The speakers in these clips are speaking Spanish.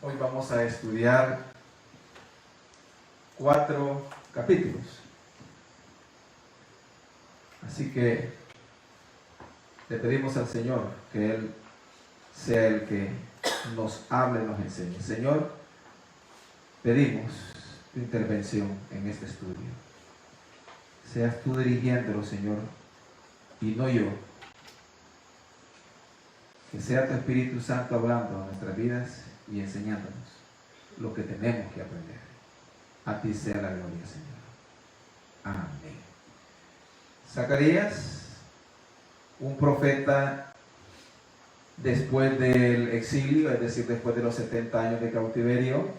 Hoy vamos a estudiar 4 capítulos. Así que le pedimos al Señor que Él sea el que nos hable y nos enseñe. Señor, pedimos tu intervención en este estudio. Seas tú dirigiéndolo, Señor, y no yo. Que sea tu Espíritu Santo hablando a nuestras vidas y enseñándonos lo que tenemos que aprender. A ti sea la gloria, Señor. Amén. Zacarías, un profeta después del exilio, es decir, después de los 70 años de cautiverio,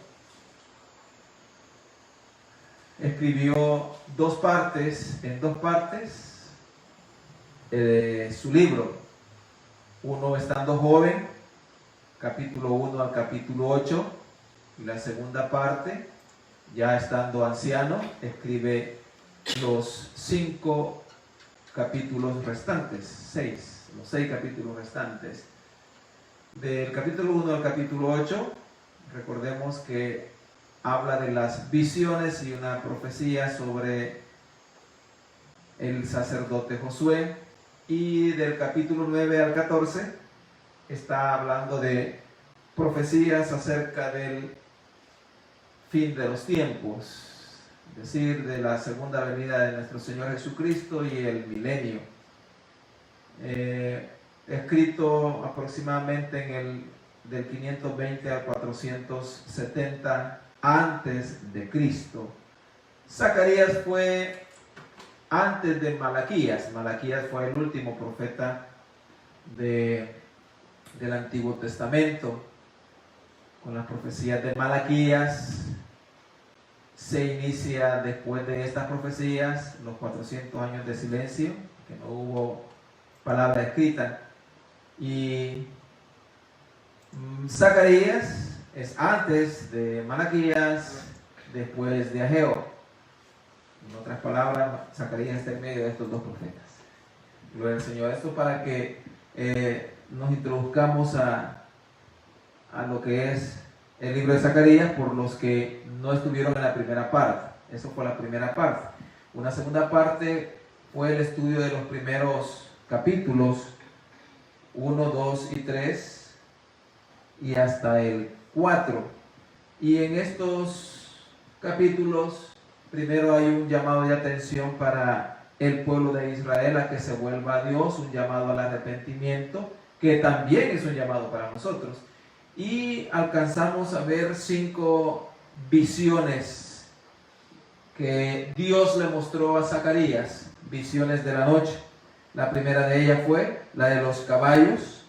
escribió en dos partes, su libro. Uno estando joven, capítulo 1 al capítulo 8, y la segunda parte, ya estando anciano, escribe los 5 capítulos restantes, los 6 capítulos restantes. Del capítulo 1 al capítulo 8, recordemos que habla de las visiones y una profecía sobre el sacerdote Josué, y del capítulo 9 al 14 está hablando de profecías acerca del fin de los tiempos, es decir, de la segunda venida de nuestro Señor Jesucristo y el milenio. Escrito aproximadamente del 520 al 470 antes de Cristo. Zacarías fue antes de Malaquías. Malaquías fue el último profeta del Antiguo Testamento. Con las profecías de Malaquías se inicia, después de estas profecías, los 400 años de silencio, que no hubo palabra escrita. Y Zacarías es antes de Malaquías, después de Ageo. En otras palabras, Zacarías está en medio de estos dos profetas. Gloria al Señor. Esto para que nos introduzcamos a lo que es el libro de Zacarías, por los que no estuvieron en la primera parte. Eso fue la primera parte. Una segunda parte fue el estudio de los primeros capítulos 1, 2 y 3 y hasta el 4. Y en estos capítulos primero hay un llamado de atención para el pueblo de Israel a que se vuelva a Dios, un llamado al arrepentimiento, que también es un llamado para nosotros. Y alcanzamos a ver 5 visiones que Dios le mostró a Zacarías, visiones de la noche. La primera de ellas fue la de los caballos,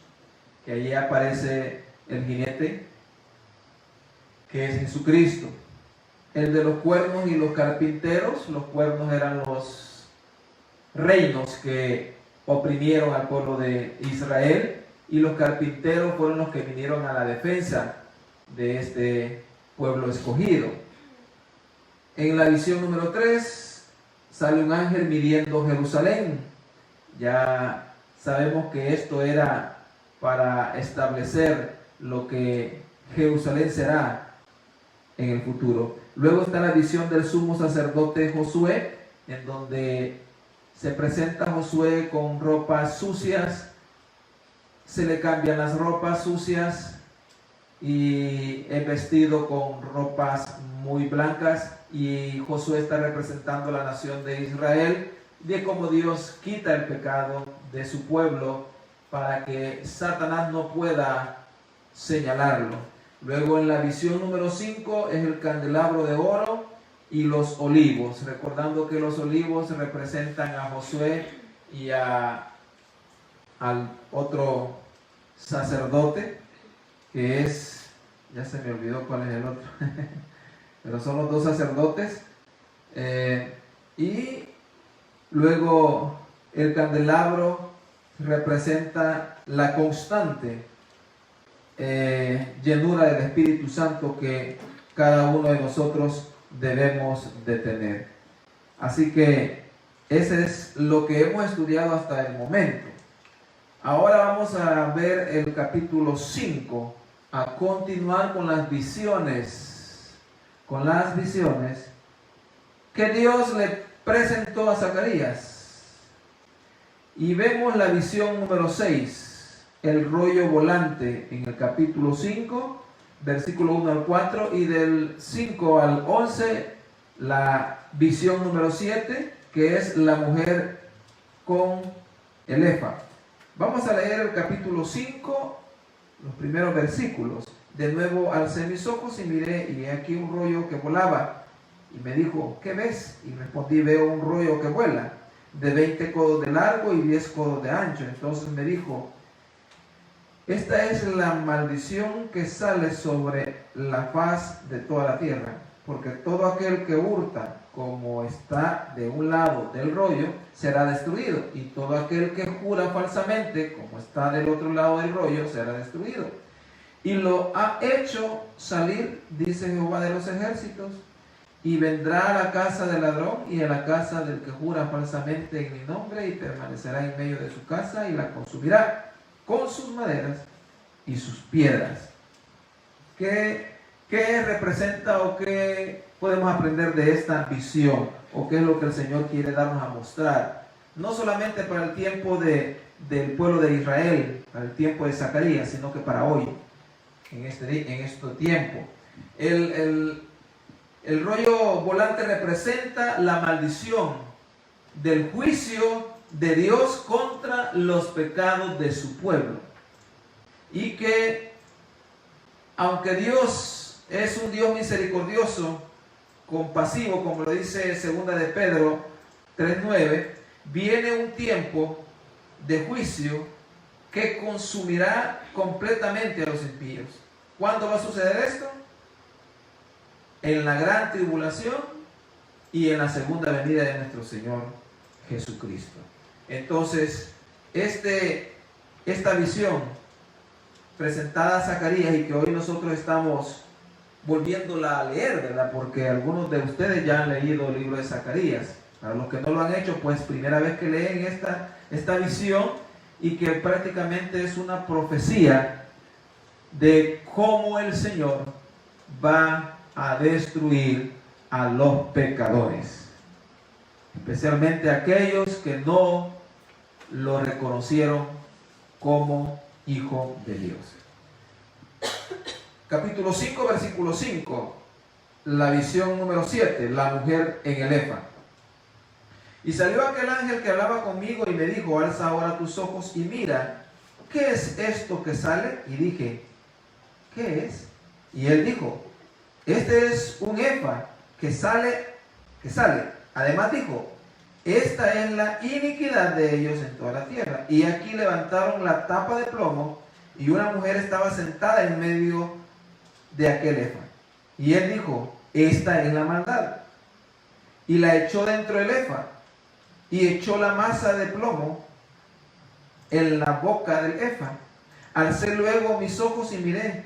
que allí aparece el jinete, que es Jesucristo. El de los cuernos y los carpinteros. Los cuernos eran los reinos que oprimieron al pueblo de Israel, y los carpinteros fueron los que vinieron a la defensa de este pueblo escogido. En la visión número 3 sale un ángel midiendo Jerusalén. Ya sabemos que esto era para establecer lo que Jerusalén será en el futuro. Luego está la visión del sumo sacerdote Josué, en donde se presenta Josué con ropas sucias, se le cambian las ropas sucias y es vestido con ropas muy blancas, y Josué está representando la nación de Israel, de cómo Dios quita el pecado de su pueblo para que Satanás no pueda señalarlo. Luego en la visión número 5 es el candelabro de oro y los olivos, recordando que los olivos representan a Josué y al otro sacerdote, que es, ya se me olvidó cuál es el otro, pero son los 2 sacerdotes. Y luego el candelabro representa la constante llenura del Espíritu Santo que cada uno de nosotros debemos de tener. Así que ese es lo que hemos estudiado hasta el momento. Ahora vamos a ver el capítulo 5 a continuar con las visiones que Dios le presentó a Zacarías. Y vemos la visión número 6, el rollo volante, en el capítulo 5, versículo 1 al 4, y del 5 al 11, la visión número 7, que es la mujer con el efa. Vamos a leer el capítulo 5, los primeros versículos. De nuevo alcé mis ojos y miré, y he aquí un rollo que volaba. Y me dijo, ¿qué ves? Y respondí, veo un rollo que vuela, de 20 codos de largo y 10 codos de ancho. Entonces me dijo, esta es la maldición que sale sobre la faz de toda la tierra, porque todo aquel que hurta, como está de un lado del rollo, será destruido, y todo aquel que jura falsamente, como está del otro lado del rollo, será destruido. Y lo ha hecho salir, dice Jehová de los ejércitos, y vendrá a la casa del ladrón y a la casa del que jura falsamente en mi nombre, y permanecerá en medio de su casa, y la consumirá con sus maderas y sus piedras. ¿Qué representa o qué podemos aprender de esta visión? ¿O qué es lo que el Señor quiere darnos a mostrar? No solamente para el tiempo del pueblo de Israel, para el tiempo de Zacarías, sino que para hoy, en este tiempo. El rollo volante representa la maldición del juicio de Dios contra los pecados de su pueblo. Y que, aunque Dios es un Dios misericordioso, compasivo, como lo dice 2 de Pedro 3:9, viene un tiempo de juicio que consumirá completamente a los impíos. ¿Cuándo va a suceder esto? En la gran tribulación y en la segunda venida de nuestro Señor Jesucristo. Entonces, esta visión presentada a Zacarías, y que hoy nosotros estamos volviéndola a leer, ¿verdad? Porque algunos de ustedes ya han leído el libro de Zacarías. Para los que no lo han hecho, pues primera vez que leen esta visión, y que prácticamente es una profecía de cómo el Señor va a destruir a los pecadores, especialmente aquellos que no lo reconocieron como Hijo de Dios. Capítulo 5, versículo 5, la visión número 7, la mujer en el efa. Y salió aquel ángel que hablaba conmigo y me dijo, alza ahora tus ojos y mira, ¿qué es esto que sale? Y dije, ¿qué es? Y él dijo, este es un efa que sale. Además dijo, esta es la iniquidad de ellos en toda la tierra. Y aquí levantaron la tapa de plomo, y una mujer estaba sentada en medio de aquel efa. Y él dijo, esta es la maldad. Y la echó dentro del efa, y echó la masa de plomo en la boca del efa. Alcé luego mis ojos y miré,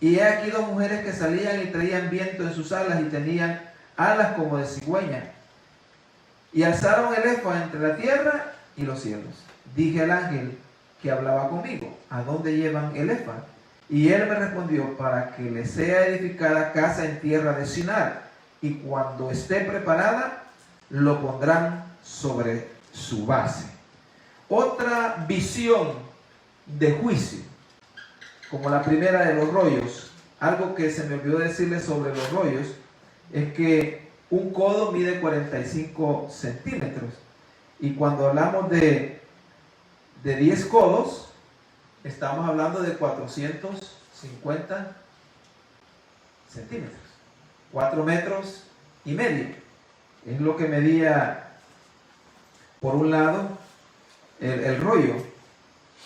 y he aquí dos mujeres que salían y traían viento en sus alas, y tenían alas como de cigüeña. Y alzaron el efa entre la tierra y los cielos. Dije al ángel que hablaba conmigo, ¿a dónde llevan el efa? Y él me respondió, para que le sea edificada casa en tierra de Sinar, y cuando esté preparada, lo pondrán sobre su base. Otra visión de juicio, como la primera de los rollos. Algo que se me olvidó decirles sobre los rollos es que un codo mide 45 centímetros, y cuando hablamos de 10 codos, estamos hablando de 450 centímetros, 4 metros y medio. Es lo que medía, por un lado, el rollo.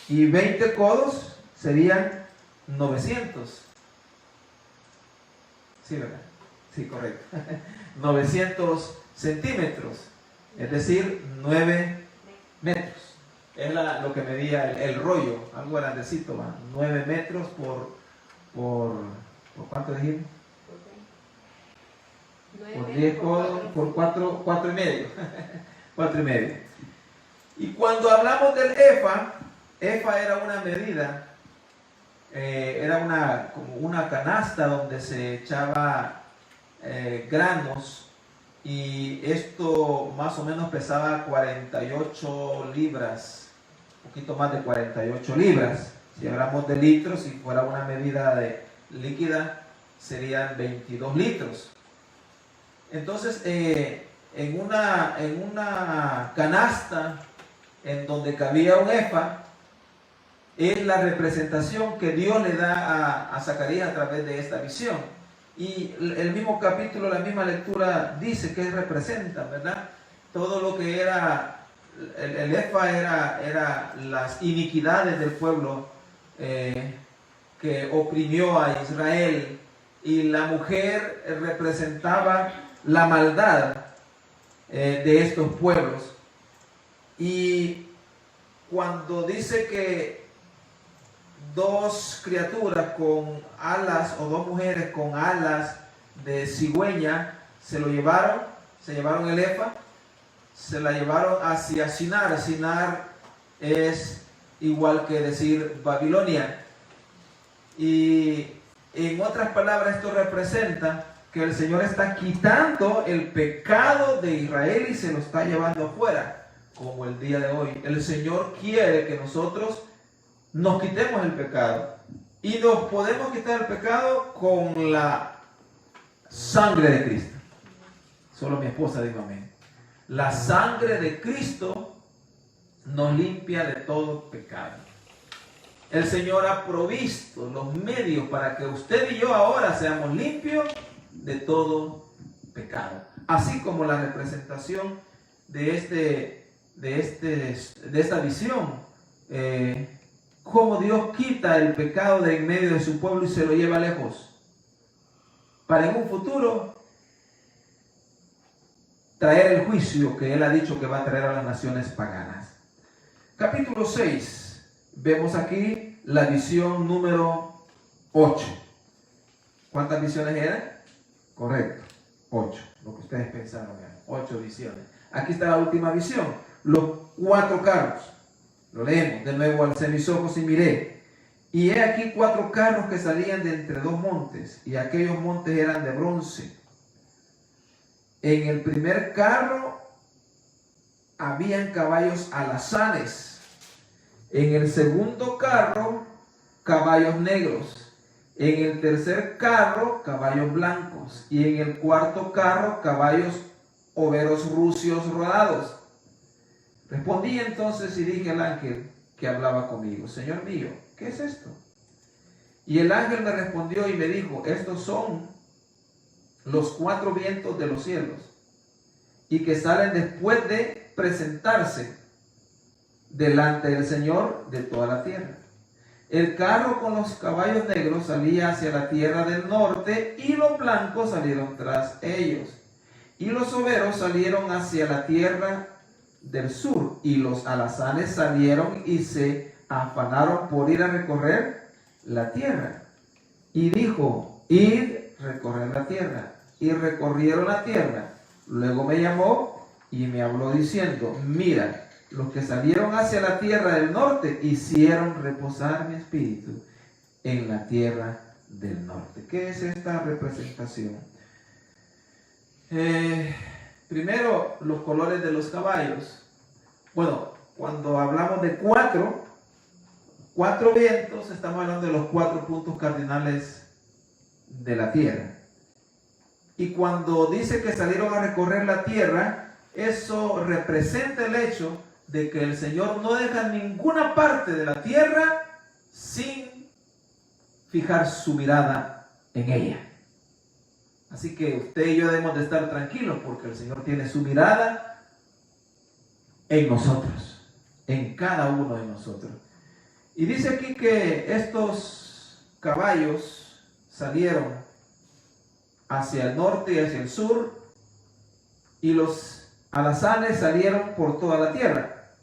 Y 20 codos serían 900. Sí, ¿verdad? Sí, correcto. 900 centímetros, es decir, 9 metros. Es lo que medía el rollo, algo grandecito, ¿va? 9 metros por ¿cuánto dijimos? Por 10 codos, por 4 y medio. 4 y medio. Y cuando hablamos del efa era una medida era como una canasta donde se echaba granos, y esto más o menos pesaba 48 libras, un poquito más de 48 libras. Si hablamos de litros, si fuera una medida de líquida, serían 22 litros. Entonces, en una canasta en donde cabía un efa, es la representación que Dios le da a Zacarías a través de esta visión. Y el mismo capítulo, la misma lectura dice que representa, ¿verdad? Todo lo que era, el efa era las iniquidades del pueblo que oprimió a Israel, y la mujer representaba la maldad de estos pueblos. Y cuando dice que dos criaturas con alas, o dos mujeres con alas de cigüeña, se llevaron el efa, se la llevaron hacia Sinar. Sinar es igual que decir Babilonia. Y en otras palabras, esto representa que el Señor está quitando el pecado de Israel y se lo está llevando afuera, como el día de hoy. El Señor quiere que nosotros nos quitemos el pecado, y nos podemos quitar el pecado con la sangre de Cristo. Solo mi esposa dijo amén. La sangre de Cristo nos limpia de todo pecado. El Señor ha provisto los medios para que usted y yo ahora seamos limpios de todo pecado. Así como la representación de esta visión, cómo Dios quita el pecado de en medio de su pueblo y se lo lleva lejos, para en un futuro traer el juicio que Él ha dicho que va a traer a las naciones paganas. Capítulo 6. Vemos aquí la visión número 8. ¿Cuántas visiones eran? Correcto, 8. Lo que ustedes pensaron eran 8 visiones. Aquí está la última visión. Los 4 carros. Lo leemos. De nuevo alcé mis ojos y miré. Y he aquí 4 carros que salían de entre 2 montes. Y aquellos montes eran de bronce. En el primer carro habían caballos alazanes. En el segundo carro, caballos negros. En el tercer carro, caballos blancos. Y en el cuarto carro, caballos overos rucios rodados. Respondí entonces y dije al ángel que hablaba conmigo: Señor mío, ¿qué es esto? Y el ángel me respondió y me dijo: estos son los 4 vientos de los cielos, y que salen después de presentarse delante del Señor de toda la tierra. El carro con los caballos negros salía hacia la tierra del norte, y los blancos salieron tras ellos. Y los overos salieron hacia la tierra del sur, y los alazanes salieron y se afanaron por ir a recorrer la tierra. Y dijo: id, recorrer la tierra. Y recorrieron la tierra. Luego me llamó y me habló diciendo: mira, los que salieron hacia la tierra del norte hicieron reposar mi espíritu en la tierra del norte. ¿Qué es esta representación? Primero, los colores de los caballos. Bueno, cuando hablamos de 4 vientos, estamos hablando de los 4 puntos cardinales de la tierra. Y cuando dice que salieron a recorrer la tierra, eso representa el hecho de que el Señor no deja ninguna parte de la tierra sin fijar su mirada en ella. Así que usted y yo debemos de estar tranquilos, porque el Señor tiene su mirada en nosotros, en cada uno de nosotros. Y dice aquí que estos caballos salieron hacia el norte y hacia el sur, y los alazanes salieron por toda la tierra.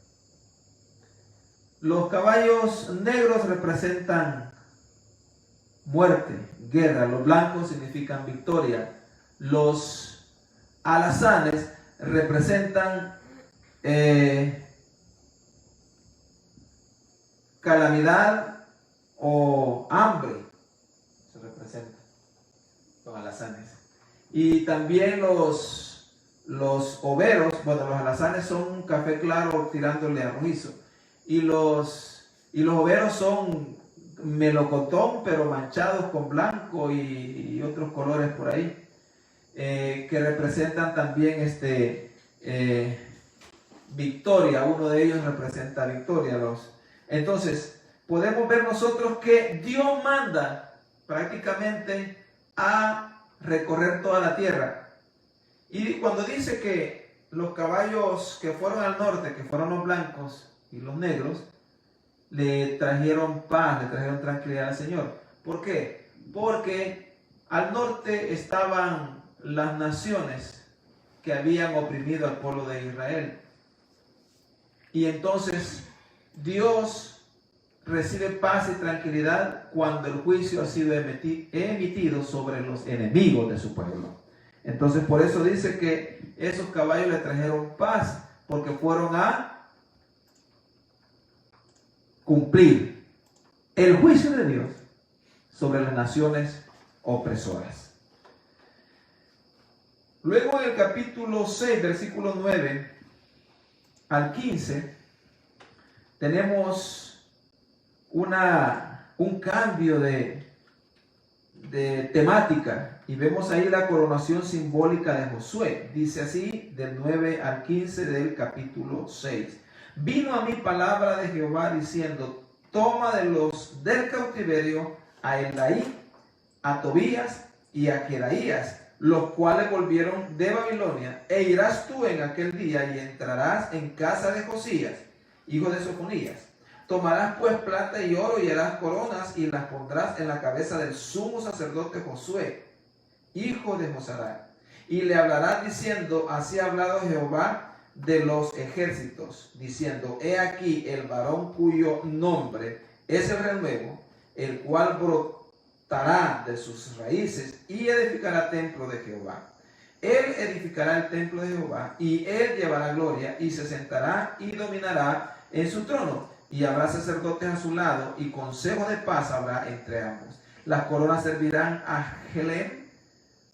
Los caballos negros representan muerte, guerra. Los blancos significan victoria. Los alazanes representan calamidad o hambre, se representa los alazanes. Y también los overos, bueno, los alazanes son un café claro tirándole a rojizo, y los overos son melocotón pero manchados con blanco y otros colores por ahí, que representan también victoria. Uno de ellos representa victoria. Entonces podemos ver nosotros que Dios manda prácticamente a recorrer toda la tierra. Y cuando dice que los caballos que fueron al norte, que fueron los blancos y los negros, le trajeron paz, le trajeron tranquilidad al Señor. ¿Por qué? Porque al norte estaban las naciones que habían oprimido al pueblo de Israel. Y entonces Dios recibe paz y tranquilidad cuando el juicio ha sido emitido sobre los enemigos de su pueblo. Entonces por eso dice que esos caballos le trajeron paz, porque fueron a cumplir el juicio de Dios sobre las naciones opresoras. Luego en el capítulo 6, versículo 9 al 15, tenemos un cambio de temática, y vemos ahí la coronación simbólica de Josué. Dice así del 9 al 15 del capítulo 6. Vino a mí palabra de Jehová diciendo: toma de los del cautiverio a Elaí, a Tobías y a Jedaías, los cuales volvieron de Babilonia, e irás tú en aquel día y entrarás en casa de Josías, hijo de Sofonías. Tomarás pues plata y oro y harás coronas y las pondrás en la cabeza del sumo sacerdote Josué, hijo de Josadak, y le hablarás diciendo: así ha hablado Jehová de los ejércitos, diciendo: he aquí el varón cuyo nombre es el renuevo, el cual brotará de sus raíces y edificará templo de Jehová. Él edificará el templo de Jehová, y él llevará gloria, y se sentará y dominará en su trono, y habrá sacerdotes a su lado, y consejo de paz habrá entre ambos. Las coronas servirán a Helem,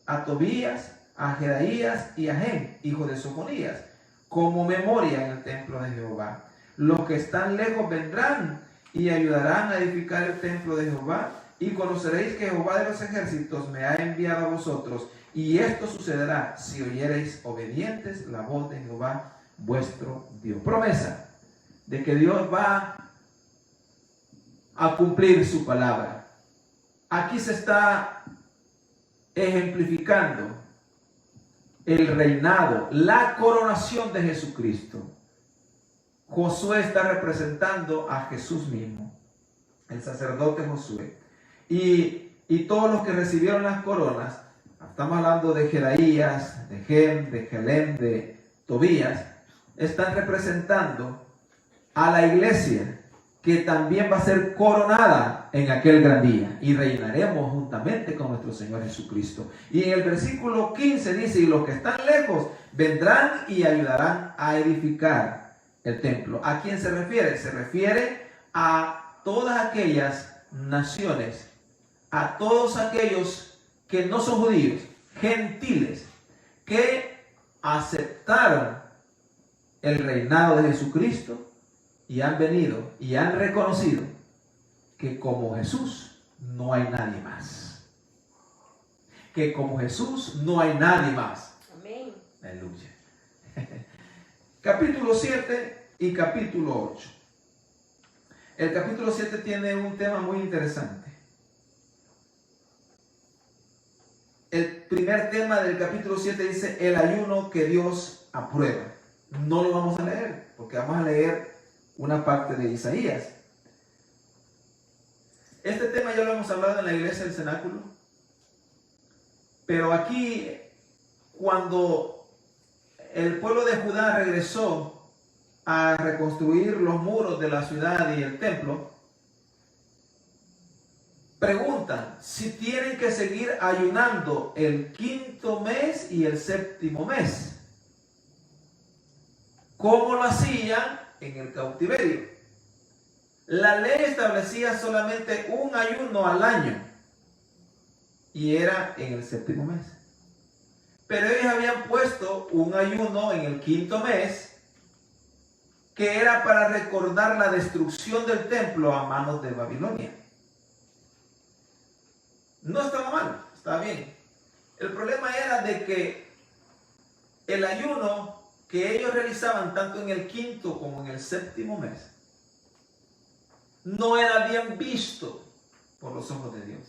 a Tobías, a Jedaías y a Gen, hijo de Sofonías, como memoria en el templo de Jehová. Los que están lejos vendrán y ayudarán a edificar el templo de Jehová, y conoceréis que Jehová de los ejércitos me ha enviado a vosotros. Y esto sucederá si oyereis obedientes la voz de Jehová vuestro Dios. Promesa de que Dios va a cumplir su palabra. Aquí se está ejemplificando el reinado, la coronación de Jesucristo. Josué está representando a Jesús mismo, el sacerdote Josué. Y todos los que recibieron las coronas, estamos hablando de Jedaías, de Gen, de Helem, de Tobías, están representando a la iglesia, que también va a ser coronada en aquel gran día, y reinaremos juntamente con nuestro Señor Jesucristo. Y en el versículo 15 dice: y los que están lejos vendrán y ayudarán a edificar el templo. ¿A quién se refiere? Se refiere a todas aquellas naciones, a todos aquellos que no son judíos, gentiles, que aceptaron el reinado de Jesucristo y han venido y han reconocido que como Jesús no hay nadie más. Que como Jesús no hay nadie más. Amén. Aleluya. Capítulo 7 y capítulo 8. El capítulo 7 tiene un tema muy interesante. El primer tema del capítulo 7 dice: el ayuno que Dios aprueba. No lo vamos a leer, porque vamos a leer una parte de Isaías. Este tema ya lo hemos hablado en la iglesia del cenáculo, pero aquí, cuando el pueblo de Judá regresó a reconstruir los muros de la ciudad y el templo, preguntan si tienen que seguir ayunando el 5º mes y el 7º mes, como lo hacían en el cautiverio. La ley establecía solamente un ayuno al año y era en el séptimo mes. Pero ellos habían puesto un ayuno en el quinto mes que era para recordar la destrucción del templo a manos de Babilonia. No estaba mal, estaba bien. El problema era de que el ayuno que ellos realizaban tanto en el quinto como en el séptimo mes no era bien visto por los ojos de Dios.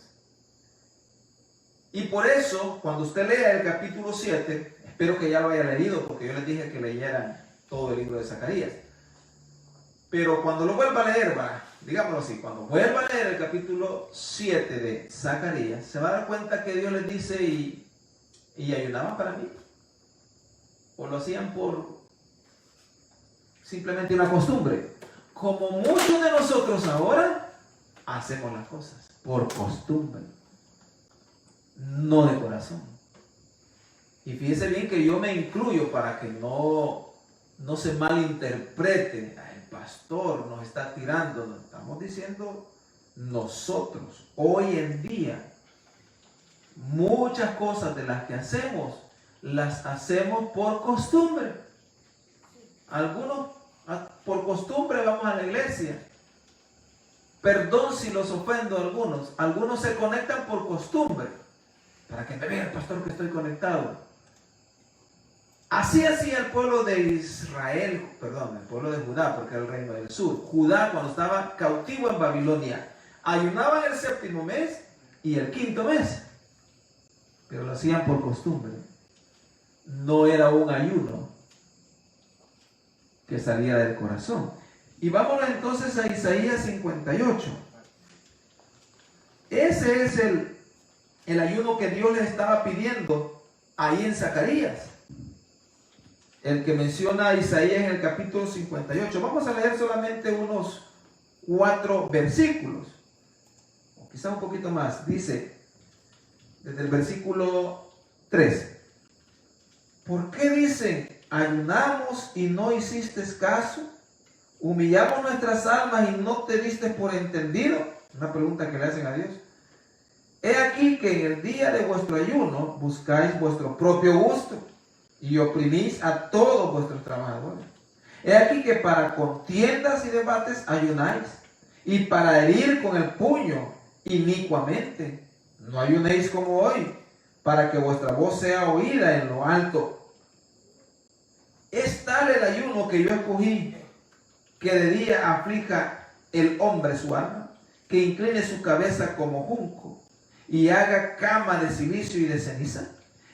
Y por eso, cuando usted lea el capítulo 7, espero que ya lo haya leído, porque yo les dije que leyeran todo el libro de Zacarías. Pero cuando lo vuelva a leer, digámoslo así, cuando vuelva a leer el capítulo 7 de Zacarías, se va a dar cuenta que Dios les dice y ayunaban para mí. O lo hacían por simplemente una costumbre. Como muchos de nosotros ahora hacemos las cosas por costumbre, no de corazón. Y fíjese bien que yo me incluyo para que no se malinterprete. El pastor nos está tirando, nos estamos diciendo nosotros. Hoy en día, muchas cosas de las que hacemos, las hacemos por costumbre. Algunos por costumbre vamos a la iglesia. Perdón si los ofendo a algunos. Algunos se conectan por costumbre. Para que me vea el pastor que estoy conectado. Así hacía el pueblo de Israel, perdón, el pueblo de Judá, porque era el reino del sur. Judá, cuando estaba cautivo en Babilonia, ayunaban el séptimo mes y el quinto mes. Pero lo hacían por costumbre. No era un ayuno que salía del corazón. Y vámonos entonces a Isaías 58. Ese es el ayuno que Dios les estaba pidiendo ahí en Zacarías. El que menciona a Isaías en el capítulo 58. Vamos a leer solamente unos 4 versículos. O quizá un poquito más. Dice, desde el versículo 3. ¿Por qué dicen, ayunamos y no hiciste caso? ¿Humillamos nuestras almas y no te diste por entendido? Una pregunta que le hacen a Dios. He aquí que en el día de vuestro ayuno buscáis vuestro propio gusto y oprimís a todos vuestros trabajadores. He aquí que para contiendas y debates ayunáis, y para herir con el puño inicuamente. No ayunéis como hoy, para que vuestra voz sea oída en lo alto. Es tal el ayuno que yo escogí, que de día aflija el hombre su alma, que incline su cabeza como junco, y haga cama de silicio y de ceniza.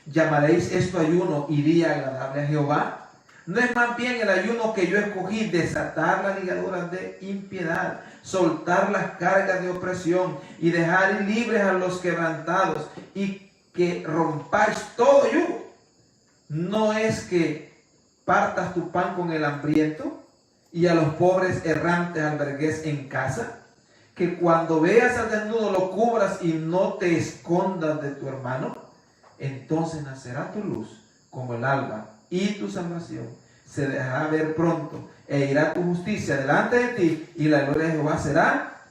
¿Llamaréis esto ayuno y día agradable a Jehová? ¿No es más bien el ayuno que yo escogí, desatar las ligaduras de impiedad, soltar las cargas de opresión y dejar libres a los quebrantados, y que rompáis todo yugo? ¿No es que partas tu pan con el hambriento y a los pobres errantes albergues en casa? Que cuando veas al desnudo lo cubras y no te escondas de tu hermano. Entonces nacerá tu luz como el alba, y tu salvación se dejará ver pronto, e irá tu justicia delante de ti, y la gloria de Jehová será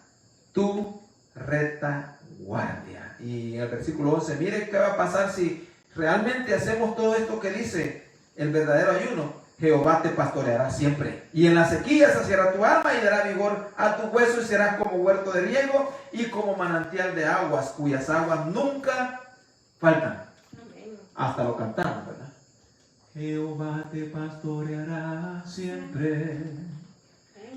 tu retaguardia. Y en el versículo 11, mire qué va a pasar si realmente hacemos todo esto que dice el verdadero ayuno. Jehová te pastoreará siempre, y en la sequía saciará tu alma y dará vigor a tu hueso, y serás como huerto de riego y como manantial de aguas, cuyas aguas nunca faltan. Hasta lo cantamos, ¿verdad? Jehová te pastoreará siempre,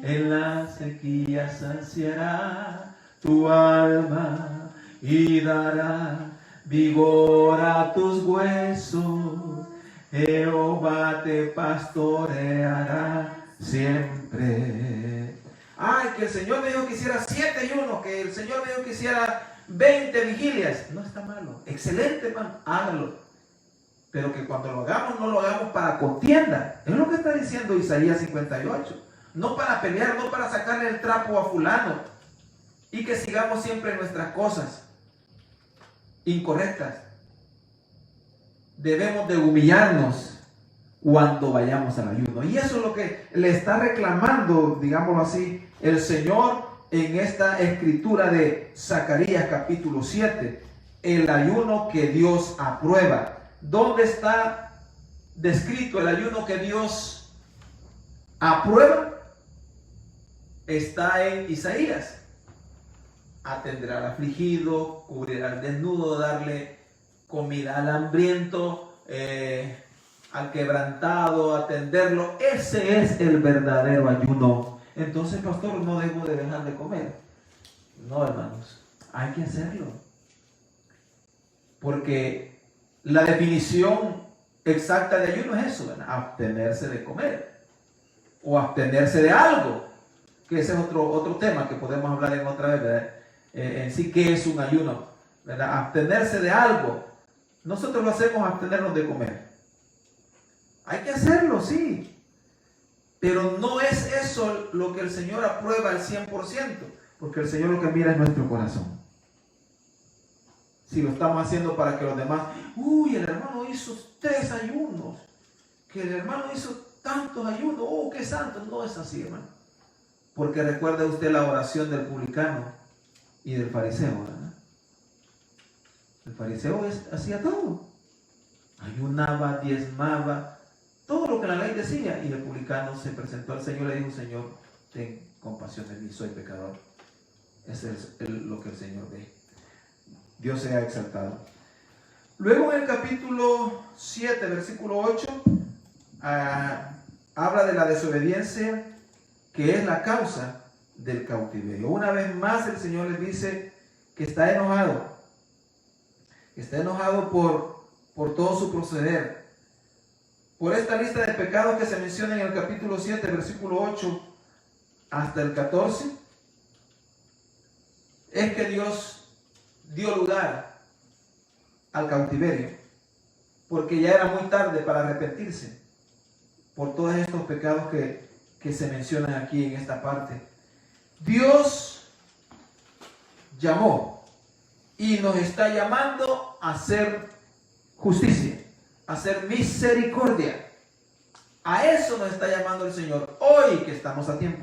en la sequía saciará tu alma y dará vigor a tus huesos. Jehová te pastoreará siempre. Ay, que el Señor me dijo que hiciera 7 ayunos, que el Señor me dijo que hiciera 20 vigilias. No está malo, excelente, hermano, hágalo. Pero que cuando lo hagamos, no lo hagamos para contienda. Es lo que está diciendo Isaías 58. No para pelear, no para sacarle el trapo a fulano. Y que sigamos siempre nuestras cosas incorrectas. Debemos de humillarnos. cuando vayamos al ayuno. Y eso es lo que le está reclamando, digámoslo así, el Señor en esta escritura de Zacarías capítulo 7. El ayuno que Dios aprueba. ¿Dónde está descrito el ayuno que Dios aprueba? Está en Isaías. Atender al afligido, cubrir al desnudo, darle comida al hambriento, al quebrantado, atenderlo. Ese es el verdadero ayuno. Entonces, pastor, no debo de dejar de comer. No, hermanos, hay que hacerlo. Porque la definición exacta de ayuno es eso, ¿verdad? Abstenerse de comer o abstenerse de algo, que ese es otro tema que podemos hablar en otra vez, ¿verdad? En sí, ¿qué es un ayuno? ¿Verdad? Abstenerse de algo. Nosotros lo hacemos abstenernos de comer. Hay que hacerlo, sí. Pero no es eso lo que el Señor aprueba al 100%, porque el Señor lo que mira es nuestro corazón. Si lo estamos haciendo para que los demás, uy, el hermano hizo 3 ayunos, que el hermano hizo tantos ayunos, oh, qué santo. No es así, hermano. Porque recuerde usted la oración del publicano y del fariseo, ¿verdad? El fariseo hacía todo. Ayunaba, diezmaba, todo lo que la ley decía. Y el publicano se presentó al Señor y le dijo, Señor, ten compasión de mí, soy pecador. Ese es lo que el Señor ve. Dios sea exaltado. Luego en el capítulo 7, versículo 8, habla de la desobediencia, que es la causa del cautiverio. Una vez más el Señor les dice que está enojado. Está enojado por todo su proceder. Por esta lista de pecados que se menciona en el capítulo 7, versículo 8 hasta el 14, es que Dios dio lugar al cautiverio, porque ya era muy tarde para arrepentirse por todos estos pecados que se mencionan aquí en esta parte. Dios llamó y nos está llamando a hacer justicia, a hacer misericordia. A eso nos está llamando el Señor hoy, que estamos a tiempo,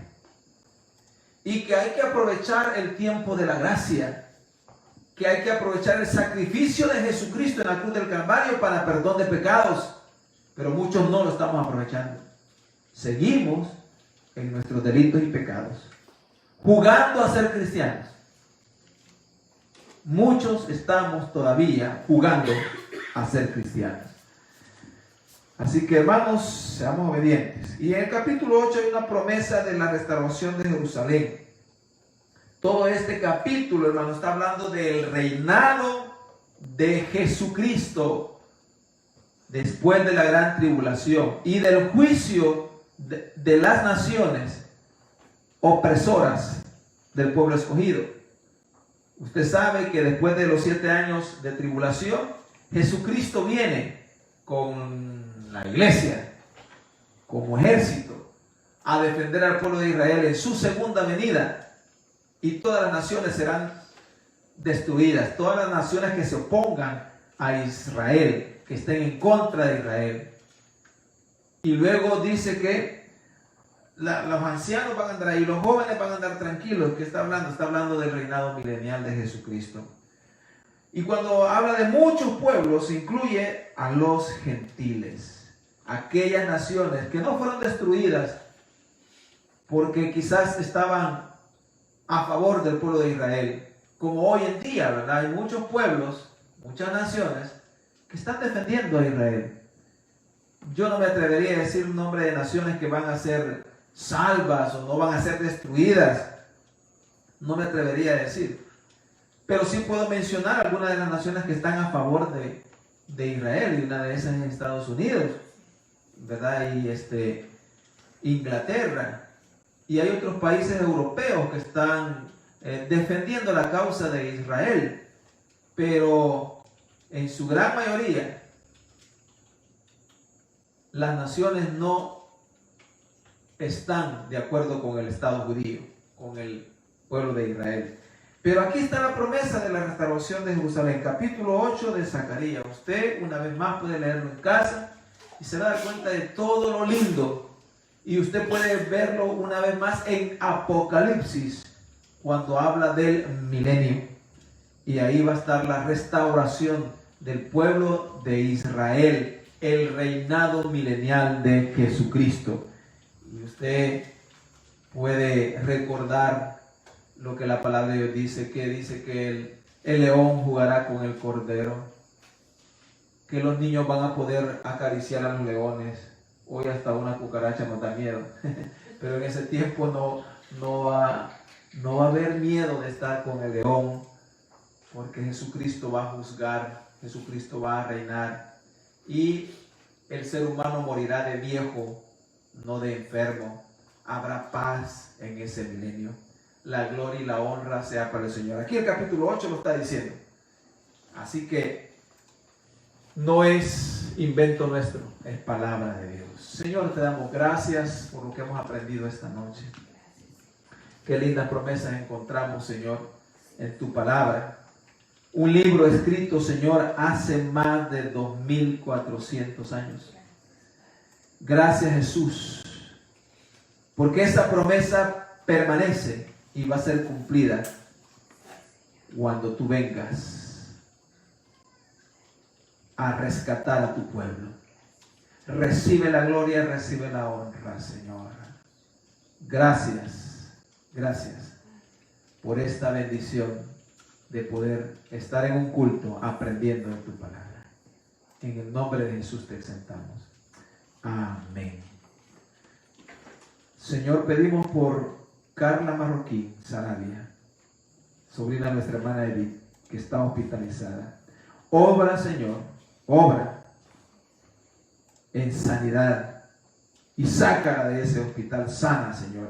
y que hay que aprovechar el tiempo de la gracia, que hay que aprovechar el sacrificio de Jesucristo en la cruz del Calvario para perdón de pecados. Pero muchos no lo estamos aprovechando. Seguimos en nuestros delitos y pecados, jugando a ser cristianos. Muchos estamos todavía jugando a ser cristianos. Así que, hermanos, seamos obedientes. Y en el capítulo 8 hay una promesa de la restauración de Jerusalén. Todo este capítulo, hermano, está hablando del reinado de Jesucristo después de la gran tribulación y del juicio de las naciones opresoras del pueblo escogido. Usted sabe que después de los 7 años de tribulación, Jesucristo viene con la iglesia como ejército a defender al pueblo de Israel en su segunda venida. Y todas las naciones serán destruidas. Todas las naciones que se opongan a Israel, que estén en contra de Israel. Y luego dice que los ancianos van a andar ahí, los jóvenes van a andar tranquilos. ¿Qué está hablando? Está hablando del reinado milenial de Jesucristo. Y cuando habla de muchos pueblos, incluye a los gentiles. Aquellas naciones que no fueron destruidas porque quizás estaban a favor del pueblo de Israel, como hoy en día, ¿verdad? Hay muchos pueblos, muchas naciones que están defendiendo a Israel. Yo no me atrevería a decir un nombre de naciones que van a ser salvas o no van a ser destruidas. No me atrevería a decir. Pero sí puedo mencionar algunas de las naciones que están a favor de Israel, y una de esas es Estados Unidos, ¿verdad? Y Inglaterra. Y hay otros países europeos que están defendiendo la causa de Israel, pero en su gran mayoría las naciones no están de acuerdo con el Estado judío, con el pueblo de Israel. Pero aquí está la promesa de la restauración de Jerusalén, capítulo 8 de Zacarías. Usted una vez más puede leerlo en casa y se va a dar cuenta de todo lo lindo. Y usted puede verlo una vez más en Apocalipsis, cuando habla del milenio. Y ahí va a estar la restauración del pueblo de Israel, el reinado milenial de Jesucristo. Y usted puede recordar lo que la palabra de Dios dice que el león jugará con el cordero, que los niños van a poder acariciar a los leones. Hoy hasta una cucaracha nos da miedo, pero en ese tiempo no va a haber miedo de estar con el león, porque Jesucristo va a juzgar, Jesucristo va a reinar, y el ser humano morirá de viejo, no de enfermo. Habrá paz en ese milenio. La gloria y la honra sea para el Señor. Aquí el capítulo 8 lo está diciendo. Así que no es invento nuestro, es palabra de Dios. Señor, te damos gracias por lo que hemos aprendido esta noche. Qué lindas promesas encontramos, Señor, en tu palabra. Un libro escrito, Señor, hace más de 2400 años. Gracias, Jesús, porque esa promesa permanece y va a ser cumplida cuando tú vengas a rescatar a tu pueblo. Recibe la gloria, recibe la honra, Señor. Gracias, gracias por esta bendición de poder estar en un culto aprendiendo de tu palabra. En el nombre de Jesús te exaltamos. Amén. Señor, pedimos por Carla Marroquín Sarabia, sobrina de nuestra hermana Edith, que está hospitalizada. Obra, Señor, obra en sanidad y sácala de ese hospital sana, Señor.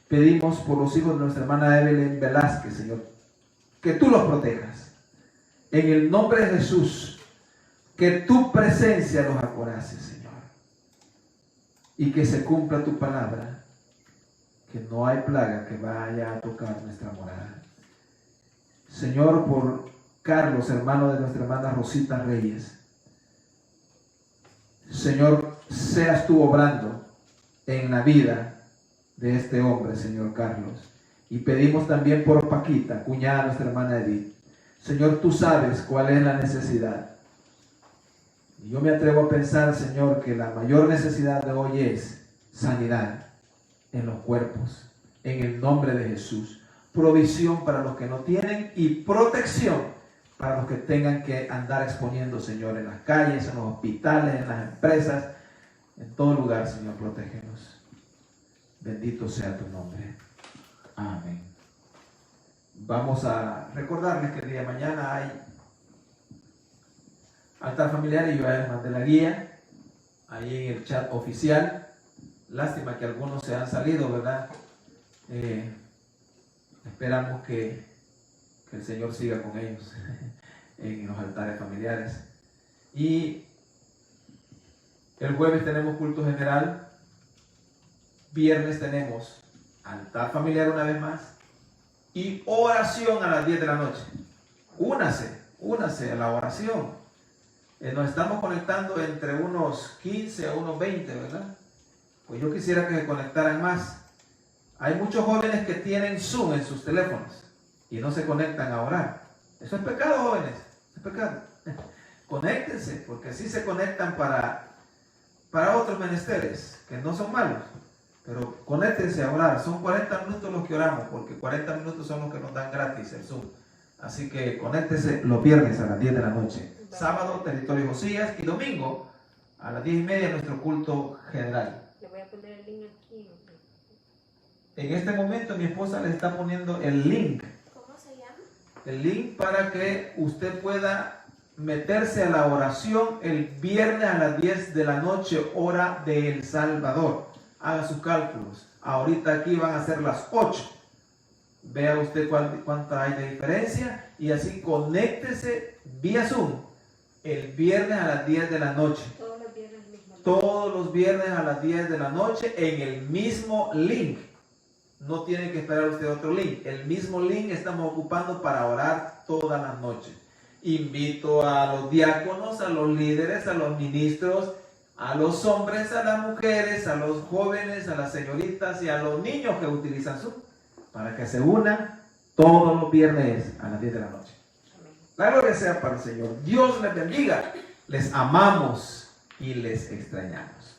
Pedimos por los hijos de nuestra hermana Evelyn Velázquez, Señor, que tú los protejas. En el nombre de Jesús, que tu presencia los acorace, Señor. Y que se cumpla tu palabra, que no hay plaga que vaya a tocar nuestra morada. Señor, por Carlos, hermano de nuestra hermana Rosita Reyes. Señor, seas tú obrando en la vida de este hombre, Señor Carlos. Y pedimos también por Paquita, cuñada de nuestra hermana Edith. Señor, tú sabes cuál es la necesidad. Y yo me atrevo a pensar, Señor, que la mayor necesidad de hoy es sanidad en los cuerpos, en el nombre de Jesús. Provisión para los que no tienen y protección para los que tengan que andar exponiendo, Señor, en las calles, en los hospitales, en las empresas, en todo lugar, Señor, protégenos. Bendito sea tu nombre. Amén. Vamos a recordarles que el día de mañana hay altar familiar y yo les mandé la guía ahí en el chat oficial. Lástima que algunos se han salido, ¿verdad? Esperamos que el Señor siga con ellos en los altares familiares. Y el jueves tenemos culto general. Viernes tenemos altar familiar una vez más. Y oración a las 10 de la noche. Únase a la oración. Nos estamos conectando entre unos 15 a unos 20, ¿verdad? Pues yo quisiera que se conectaran más. Hay muchos jóvenes que tienen Zoom en sus teléfonos y no se conectan a orar. Eso es pecado, jóvenes. Es pecado. Conéctense, porque así se conectan para otros menesteres, que no son malos. Pero conéctense a orar. Son 40 minutos los que oramos, porque 40 minutos son los que nos dan gratis el Zoom. Así que conéctense los viernes a las 10 de la noche. Sábado, territorio Josías, y domingo a las 10:30 nuestro culto general. Le voy a poner el link aquí. En este momento mi esposa le está poniendo el link. ¿Cómo se llama? El link para que usted pueda meterse a la oración el viernes a las 10 de la noche, hora de El Salvador. Haga sus cálculos. Ahorita aquí van a ser las 8. Vea usted cuánta hay de diferencia y así conéctese vía Zoom el viernes a las 10 de la noche. Todos los viernes mismo. Todos los viernes a las 10 de la noche en el mismo link. No tiene que esperar usted otro link. El mismo link estamos ocupando para orar todas las noches. Invito a los diáconos, a los líderes, a los ministros, a los hombres, a las mujeres, a los jóvenes, a las señoritas y a los niños que utilizan Zoom, para que se unan todos los viernes a las 10 de la noche. La gloria sea para el Señor. Dios les bendiga. Les amamos y les extrañamos.